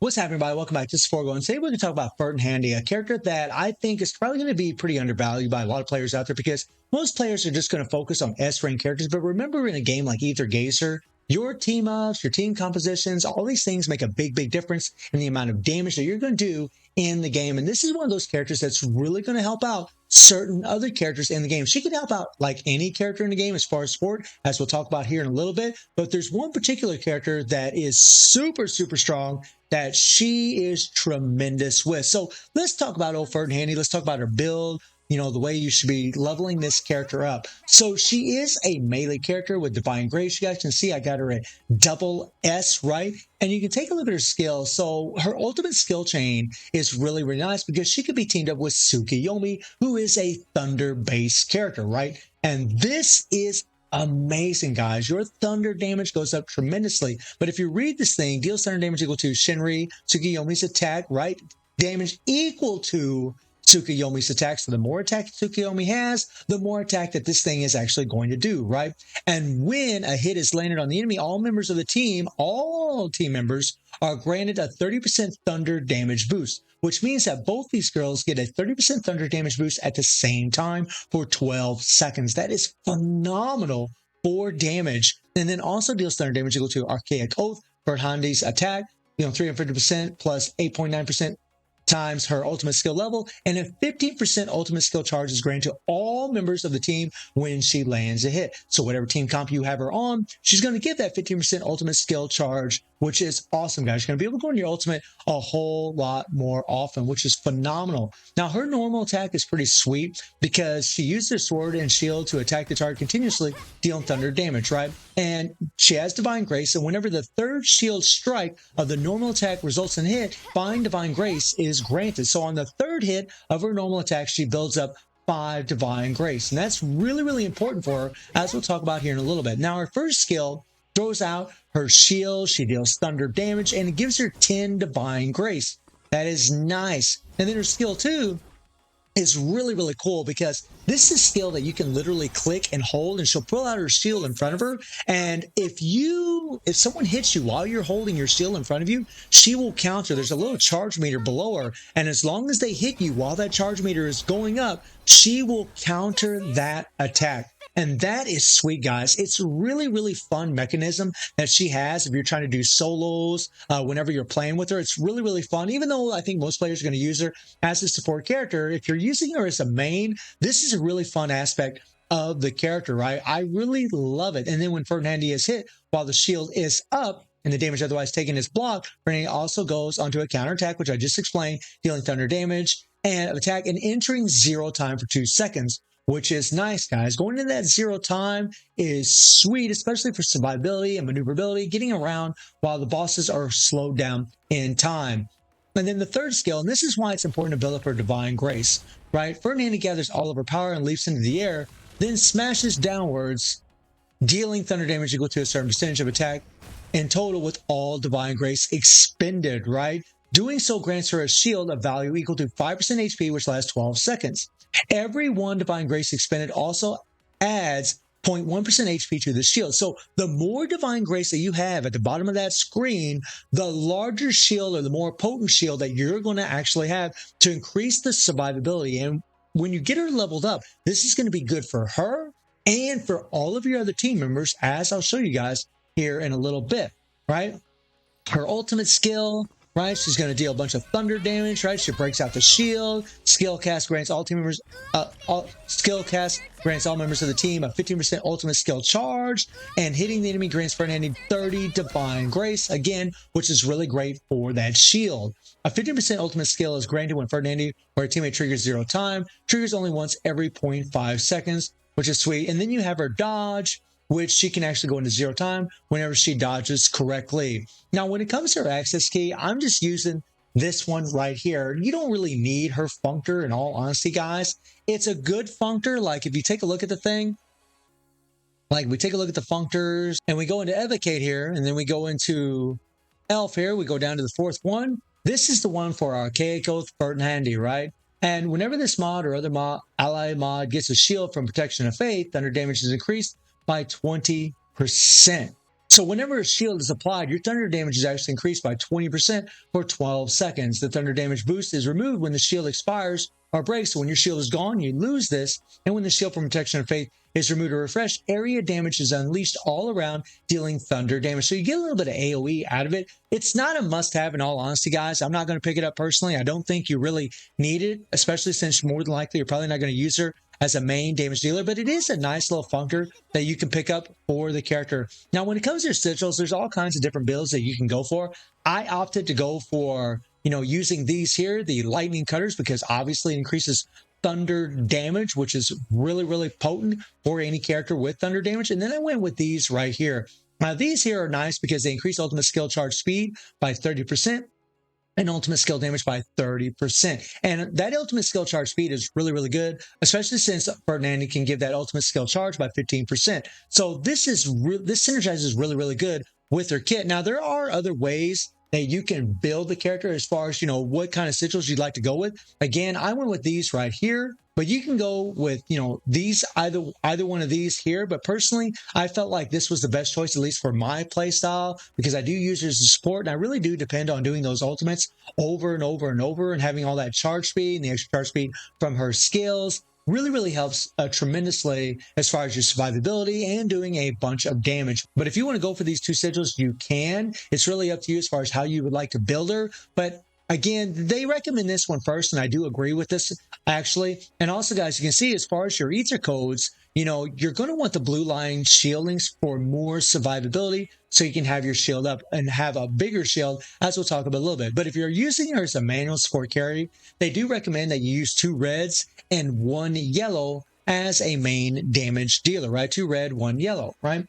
What's happening, everybody? Welcome back to this Foregoing. Today we're going to talk about Verthandi, a character that I think is probably going to be pretty undervalued by a lot of players out there because most players are just going to focus on S-rank characters. But remember, in a game like Aether Gazer, your team ups, your team compositions, all these things make a big difference in the amount of damage that you're going to do in the game. And this is one of those characters that's really going to help out certain other characters in the game. She can help out like any character in the game as far as support, as we'll talk about here in a little bit. But there's one particular character that is super strong that she is tremendous with. So let's talk about old Verthandi. Let's talk about her build, the way you should be leveling this character up. So she is a melee character with Divine Grace. You guys can see I got her at double S, right? And you can take a look at her skill. So her ultimate skill chain is really nice because she could be teamed up with Tsukuyomi, who is a thunder-based character, right? And this is amazing, guys. Your thunder damage goes up tremendously. But if you read this thing, deals thunder damage equal to Shinri Tsukuyomi's attack, right? Damage equal to Tsukuyomi's attack. So the more attack Tsukuyomi has, the more attack that this thing is actually going to do, right? And when a hit is landed on the enemy, all members of the team, all team members, are granted a 30% thunder damage boost, which means that both these girls get a 30% thunder damage boost at the same time for 12 seconds. That is phenomenal for damage. And then also deals thunder damage equal to Archaic Oath Verthandi's attack, 350% plus 8.9% times her ultimate skill level, and a 15% ultimate skill charge is granted to all members of the team when she lands a hit. So whatever team comp you have her on, she's going to give that 15% ultimate skill charge, which is awesome, guys. You're going to be able to go into your ultimate a whole lot more often, which is phenomenal. Now, her normal attack is pretty sweet because she uses her sword and shield to attack the target continuously, dealing thunder damage, right? And she has Divine Grace, and whenever the third shield strike of the normal attack results in a hit, Find Divine Grace is granted. So on the third hit of her normal attack, she builds up 5 Divine Grace. And that's really important for her, as we'll talk about here in a little bit. Now, her first skill throws out her shield, she deals thunder damage, and it gives her 10 Divine Grace. That is nice. And then her skill 2 is really cool because this is a skill that you can literally click and hold, and she'll pull out her shield in front of her. And if someone hits you while you're holding your shield in front of you, she will counter. There's a little charge meter below her, and as long as they hit you while that charge meter is going up, she will counter that attack. And that is sweet, guys. It's a really fun mechanism that she has if you're trying to do solos whenever you're playing with her. It's really fun, even though I think most players are going to use her as a support character. If you're using her as a main, this is a really fun aspect of the character, right? I really love it. And then when Verthandi is hit while the shield is up and the damage otherwise taken is blocked, Verthandi also goes onto a counterattack, which I just explained, dealing thunder damage and attack and entering 0 time for 2 seconds. Which is nice, guys. Going into that 0 time is sweet, especially for survivability and maneuverability, getting around while the bosses are slowed down in time. And then the third skill, and this is why it's important to build up her Divine Grace, right? Verthandi gathers all of her power and leaps into the air, then smashes downwards, dealing thunder damage equal to a certain percentage of attack in total with all Divine Grace expended, right? Doing so grants her a shield of value equal to 5% HP, which lasts 12 seconds. Every 1 Divine Grace expended also adds 0.1% HP to the shield. So the more Divine Grace that you have at the bottom of that screen, the larger shield or the more potent shield that you're going to actually have to increase the survivability. And when you get her leveled up, this is going to be good for her and for all of your other team members, as I'll show you guys here in a little bit, right? Her ultimate skill, right? She's going to deal a bunch of thunder damage, right? She breaks out the shield. Skill cast grants all team members. Skill cast grants all members of the team a 15% ultimate skill charge, and hitting the enemy grants Verthandi 30 Divine Grace again, which is really great for that shield. A 15% ultimate skill is granted when Verthandi or a teammate triggers 0 time. Triggers only once every 0.5 seconds, which is sweet. And then you have her dodge, which she can actually go into 0 time whenever she dodges correctly. Now, when it comes to her access key, I'm just using this one right here. You don't really need her functor, in all honesty, guys. It's a good functor. Like, if you take a look at the thing, like we take a look at the functors, and we go into Evocate here, and then we go into Elf here, we go down to the 4th one. This is the one for Archaic Oath Verthandi, right? And whenever this mod or other ally mod gets a shield from Protection of Faith, thunder damage is increased by 20%. So whenever a shield is applied, your thunder damage is actually increased by 20% for 12 seconds. The thunder damage boost is removed when the shield expires or breaks. So when your shield is gone, you lose this. And when the shield from Protection of Faith is removed or refreshed, area damage is unleashed all around, dealing thunder damage. So you get a little bit of AoE out of it. It's not a must-have in all honesty, guys. I'm not going to pick it up personally. I don't think you really need it, especially since more than likely you're probably not going to use her as a main damage dealer, but it is a nice little functor that you can pick up for the character. Now, when it comes to sigils, there's all kinds of different builds that you can go for. I opted to go for, using these here, the lightning cutters, because obviously it increases thunder damage, which is really, really potent for any character with thunder damage. And then I went with these right here. Now, these here are nice because they increase ultimate skill charge speed by 30%. And ultimate skill damage by 30%. And that ultimate skill charge speed is really, really good, especially since Verthandi can give that ultimate skill charge by 15%. So this synergizes really, really good with her kit. Now, there are other ways that you can build the character as far as, what kind of sigils you'd like to go with. Again, I went with these right here. But you can go with, these, either one of these here. But personally, I felt like this was the best choice, at least for my play style, because I do use it as a support. And I really do depend on doing those ultimates over and over and over and having all that charge speed and the extra charge speed from her skills. Really, really helps tremendously as far as your survivability and doing a bunch of damage. But if you want to go for these two sigils, you can. It's really up to you as far as how you would like to build her. But again, they recommend this one first, and I do agree with this, actually. And also, guys, you can see as far as your Aether codes, you're going to want the blue line shieldings for more survivability, so you can have your shield up and have a bigger shield, as we'll talk about a little bit. But if you're using her as a manual support carry, they do recommend that you use 2 reds and 1 yellow as a main damage dealer, right? 2 red, 1 yellow, right?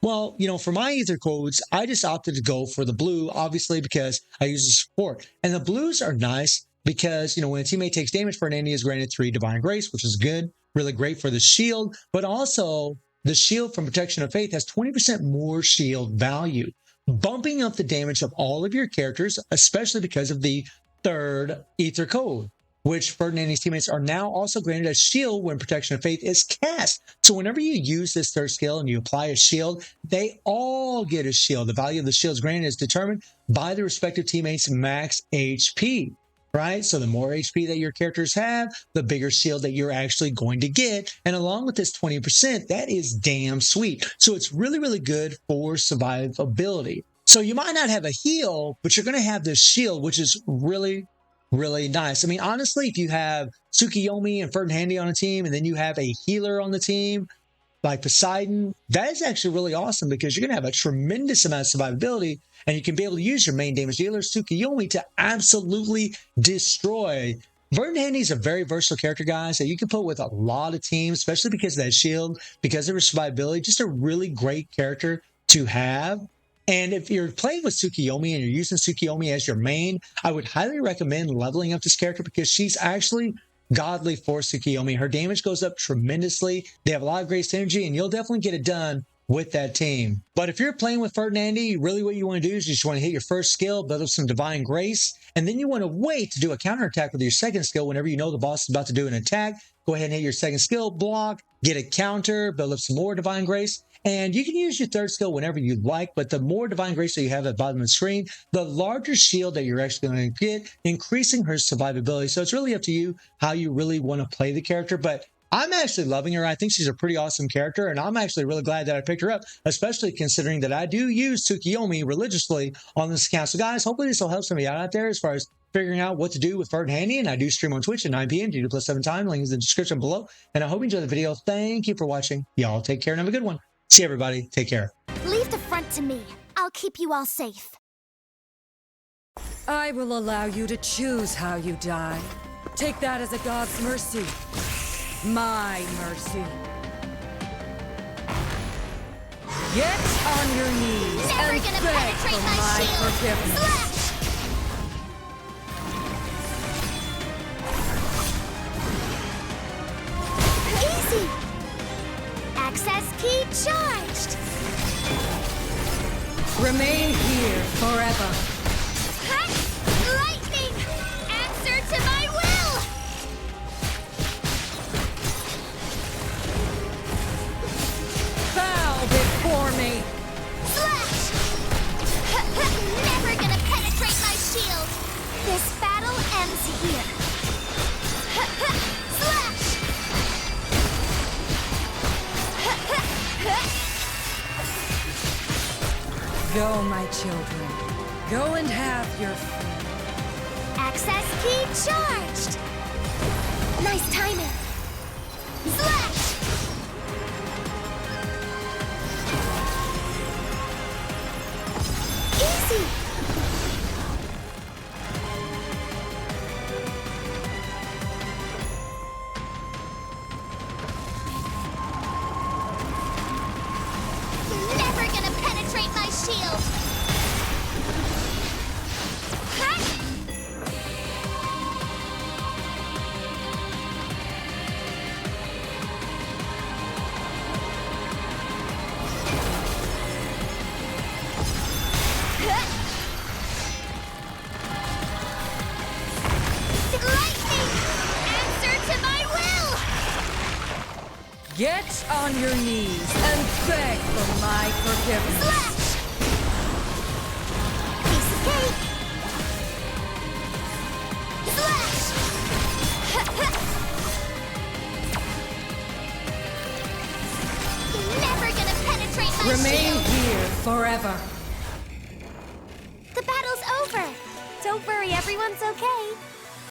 Well, for my Aether codes, I just opted to go for the blue, obviously, because I use the support. And the blues are nice because, when a teammate takes damage, Verthandi is granted 3 Divine Grace, which is good, really great for the shield. But also, the shield from Protection of Faith has 20% more shield value, bumping up the damage of all of your characters, especially because of the 3rd Aether code, which Verthandi's teammates are now also granted a shield when Protection of Faith is cast. So whenever you use this 3rd skill and you apply a shield, they all get a shield. The value of the shields granted is determined by the respective teammates' max HP, right? So the more HP that your characters have, the bigger shield that you're actually going to get. And along with this 20%, that is damn sweet. So it's really, really good for survivability. So you might not have a heal, but you're going to have this shield, which is really nice. I mean, honestly, if you have Tsukiyomi and Verthandi on a team, and then you have a healer on the team, like Poseidon, that is actually really awesome because you're going to have a tremendous amount of survivability, and you can be able to use your main damage dealer, Tsukiyomi, to absolutely destroy. Verthandi is a very versatile character, guys, that you can put with a lot of teams, especially because of that shield, because of her survivability. Just a really great character to have. And if you're playing with Tsukiyomi and you're using Tsukiyomi as your main, I would highly recommend leveling up this character because she's actually godly for Tsukiyomi. Her damage goes up tremendously. They have a lot of great synergy, and you'll definitely get it done with that team. But if you're playing with Verthandi, really what you want to do is you just want to hit your first skill, build up some Divine Grace, and then you want to wait to do a counterattack with your second skill whenever you know the boss is about to do an attack. Go ahead and hit your second skill, block, get a counter, build up some more Divine Grace. And you can use your 3rd skill whenever you like, but the more Divine Grace that you have at the bottom of the screen, the larger shield that you're actually going to get, increasing her survivability. So it's really up to you how you really want to play the character. But I'm actually loving her. I think she's a pretty awesome character, and I'm actually really glad that I picked her up, especially considering that I do use Tsukiyomi religiously on this account. So guys, hopefully this will help somebody out there as far as figuring out what to do with Verthandi. And I do stream on Twitch at 9 p.m. G2+7 time. Link is in the description below. And I hope you enjoyed the video. Thank you for watching. Y'all take care and have a good one. See everybody. Take care. Leave the front to me. I'll keep you all safe. I will allow you to choose how you die. Take that as a god's mercy. My mercy. Get on your knees Never and gonna beg penetrate for my my shield. forgiveness. Slash! Easy! Access key charged! Remain here forever. Hut! Lightning! Answer to my will! Bow before me. Slash! This battle ends here. Slash! Go, my children. Go and have your fill. Access key charged! Nice timing! Slash! Easy! Never gonna penetrate my shield! Ha! Lightning! Answer to my will! Get on your knees and beg for my forgiveness. Slash! Piece of cake! Slash! Never gonna penetrate my Remain shield! here forever. The battle's over! Don't worry, everyone's okay.